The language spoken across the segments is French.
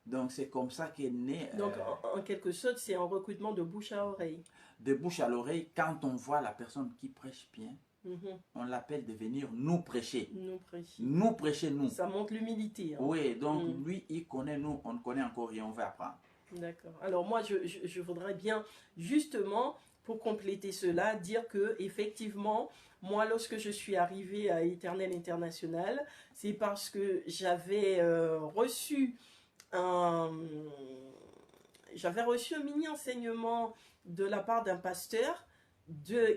Donc c'est comme ça qu'est né, Donc, en quelque sorte, c'est un recrutement de bouche à oreille. de bouche à l'oreille. Quand on voit la personne qui prêche bien, on l'appelle de venir nous prêcher. Nous prêcher. Nous prêcher, nous. Ça montre l'humilité. Hein. Oui, donc lui, il connaît, nous, on ne connaît encore rien, on va apprendre. D'accord. Alors moi, je voudrais bien, justement, pour compléter cela, dire que effectivement, moi, lorsque je suis arrivée à Éternel International, c'est parce que j'avais reçu un mini enseignement de la part d'un pasteur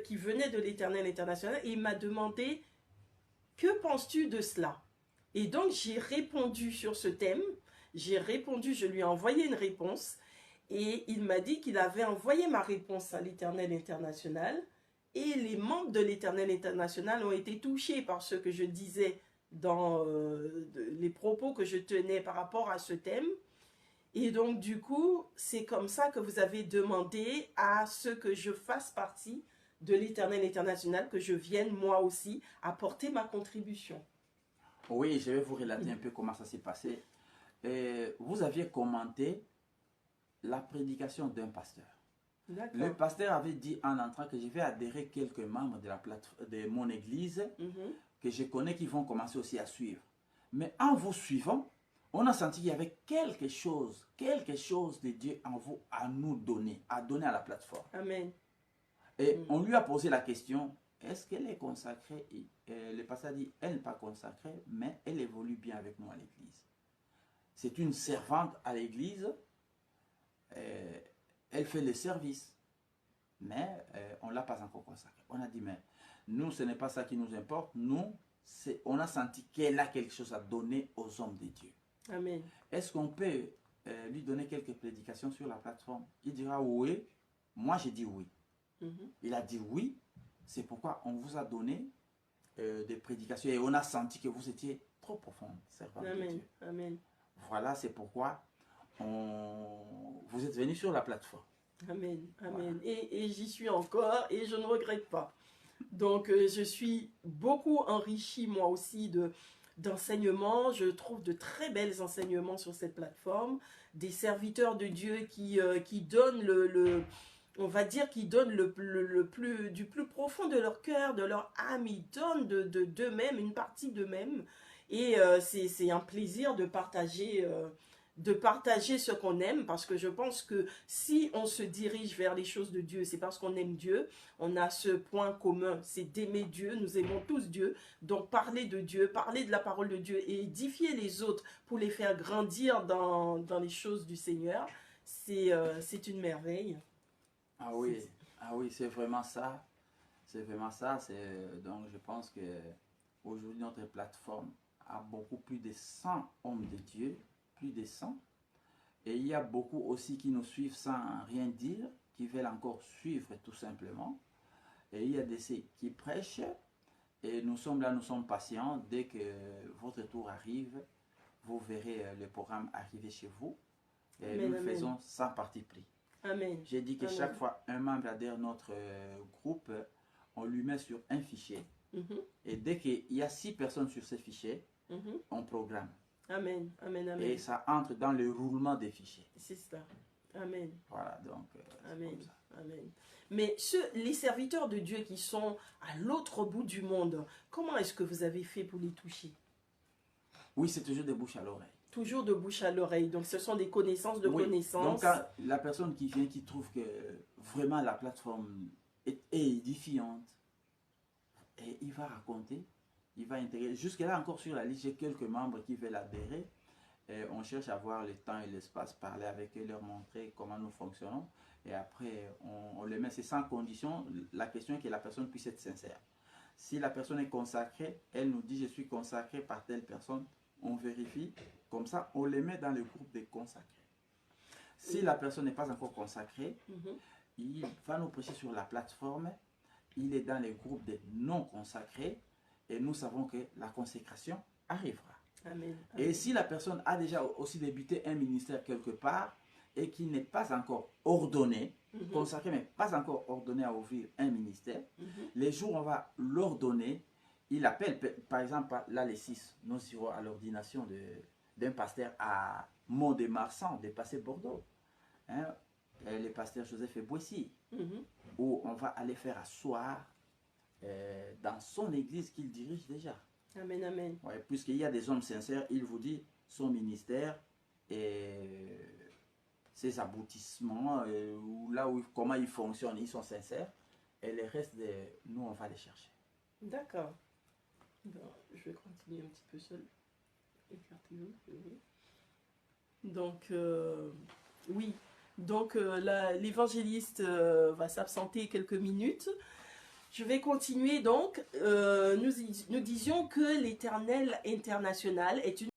qui venait de l'Éternel International et il m'a demandé que penses-tu de cela? Et donc j'ai répondu sur ce thème. J'ai répondu, je lui ai envoyé une réponse et il m'a dit qu'il avait envoyé ma réponse à l'Éternel International et les membres de l'Éternel International ont été touchés par ce que je disais dans les propos que je tenais par rapport à ce thème. Et donc du coup, c'est comme ça que vous avez demandé à ce que je fasse partie de l'Éternel International, que je vienne moi aussi apporter ma contribution. Oui, je vais vous relater un peu comment ça s'est passé. Vous aviez commenté la prédication d'un pasteur. Le pasteur avait dit en entrant que je vais adhérer quelques membres de, de mon église que je connais qui vont commencer aussi à suivre. Mais en vous suivant, on a senti qu'il y avait quelque chose de Dieu en vous à nous donner, à donner à la plateforme. Amen. Et on lui a posé la question, est-ce qu'elle est consacrée? Le pasteur a dit, elle n'est pas consacrée, mais elle évolue bien avec nous à l'église. C'est une servante à l'église, elle fait le service, mais on ne l'a pas encore consacrée. On a dit, mais nous, ce n'est pas ça qui nous importe. Nous, on a senti qu'elle a quelque chose à donner aux hommes de Dieu. Amen. Est-ce qu'on peut lui donner quelques prédications sur la plateforme? Il dira oui. Moi, j'ai dit oui. Il a dit oui. C'est pourquoi on vous a donné des prédications et on a senti que vous étiez trop profond, servant de Dieu. Amen. Voilà, c'est pourquoi vous êtes venu sur la plateforme. Amen. Amen. Voilà. Et j'y suis encore et je ne regrette pas. Donc, je suis beaucoup enrichie moi aussi d'enseignements. Je trouve de très belles enseignements sur cette plateforme. Des serviteurs de Dieu qui donnent on va dire qu'ils donnent du plus profond de leur cœur, de leur âme. Ils donnent d'eux-mêmes, une partie d'eux-mêmes. Et c'est un plaisir de partager ce qu'on aime, parce que je pense que si on se dirige vers les choses de Dieu, c'est parce qu'on aime Dieu. On a ce point commun, c'est d'aimer Dieu. Nous aimons tous Dieu. Donc parler de Dieu, parler de la parole de Dieu et édifier les autres pour les faire grandir dans les choses du Seigneur, c'est une merveille. Ah oui, c'est vraiment ça. C'est vraiment ça. Donc je pense que aujourd'hui notre plateforme a beaucoup plus de 100 hommes de Dieu, plus de 100. Et il y a beaucoup aussi qui nous suivent sans rien dire, qui veulent encore suivre tout simplement. Et il y a des qui prêchent. Et nous sommes là, nous sommes patients. Dès que votre tour arrive, vous verrez le programme arriver chez vous. Et Amen, nous le amen. faisons sans parti pris. Amen. J'ai dit que Amen. chaque fois un membre adhère notre groupe, on lui met sur un fichier. Et dès qu'il y a 6 personnes sur ce fichier, on programme. Amen. Amen. Amen. Et ça entre dans le roulement des fichiers. C'est ça. Amen. Voilà, donc. Amen. Comme ça. Amen. Mais les serviteurs de Dieu qui sont à l'autre bout du monde, comment est-ce que vous avez fait pour les toucher? Oui, c'est toujours de bouche à l'oreille. Toujours de bouche à l'oreille. Donc, ce sont des connaissances de connaissances. Donc, quand la personne qui vient, qui trouve que vraiment la plateforme est édifiante, et il va raconter, il va intégrer. Jusque-là, encore sur la liste, j'ai quelques membres qui veulent adhérer. Et on cherche à avoir le temps et l'espace, parler avec eux, leur montrer comment nous fonctionnons. Et après, on les met, c'est sans condition. La question est que la personne puisse être sincère. Si la personne est consacrée, elle nous dit « je suis consacrée par telle personne », on vérifie. Comme ça, on les met dans le groupe des consacrés. Si la personne n'est pas encore consacrée, il va nous prêcher sur la plateforme. Il est dans les groupes des non consacrés. Et nous savons que la consécration arrivera. Amen. Et si la personne a déjà aussi débuté un ministère quelque part et qui n'est pas encore ordonné, consacré mais pas encore ordonné à ouvrir un ministère, les jours où on va l'ordonner, il appelle, par exemple, là les 6, nous irons à l'ordination d'un pasteur à Mont-de-Marsan, dépasser Bordeaux. Hein, le pasteur Joseph Boissy, où on va aller faire asseoir dans son église qu'il dirige déjà. Amen, amen. Ouais, puisqu'il y a des hommes sincères, il vous dit son ministère et ses aboutissements, là où comment ils fonctionnent, ils sont sincères. Et le reste, nous, on va les chercher. D'accord. Bon, je vais continuer un petit peu seul. Écartez-vous. Donc, oui. Donc, l'évangéliste va s'absenter quelques minutes. Je vais continuer donc. Nous disions que l'Éternel international est une